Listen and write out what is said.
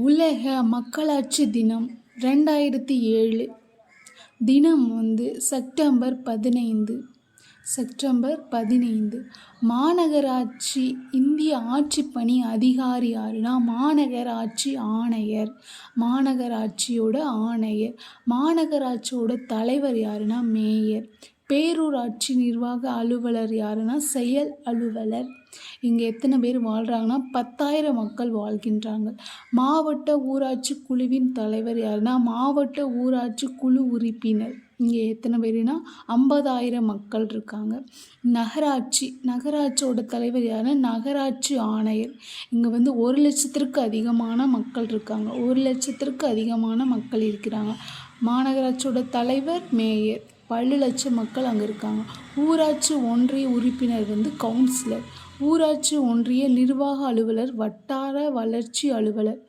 உலக மக்களாட்சி தினம் 2007 தினம் செப்டம்பர் 15. மாநகராட்சி இந்திய ஆட்சிப்பணி அதிகாரி யாருன்னா மாநகராட்சி ஆணையர். மாநகராட்சியோட ஆணையர். மாநகராட்சியோட தலைவர் யாருன்னா மேயர். பேரூராட்சி நிர்வாக அலுவலர் யாருன்னா செயல் அலுவலர். இங்கே எத்தனை பேர் வாழ்கிறாங்கன்னா 10,000 மக்கள் வாழ்கின்றாங்க. மாவட்ட ஊராட்சி குழுவின் தலைவர் யாருன்னா மாவட்ட ஊராட்சி குழு உறுப்பினர். இங்கே எத்தனை பேருனா 50,000 மக்கள் இருக்காங்க. நகராட்சியோட தலைவர் யாருன்னா நகராட்சி ஆணையர். இங்கே 1,00,000த்திற்கு அதிகமான மக்கள் இருக்காங்க. 1,00,000த்திற்கு அதிகமான மக்கள் இருக்கிறாங்க. மாநகராட்சியோட தலைவர் மேயர். 10,00,000 மக்கள் அங்கே இருக்காங்க. ஊராட்சி ஒன்றிய உறுப்பினர் கவுன்சிலர். ஊராட்சி ஒன்றிய நிர்வாக அலுவலர் வட்டார வளர்ச்சி அலுவலர்.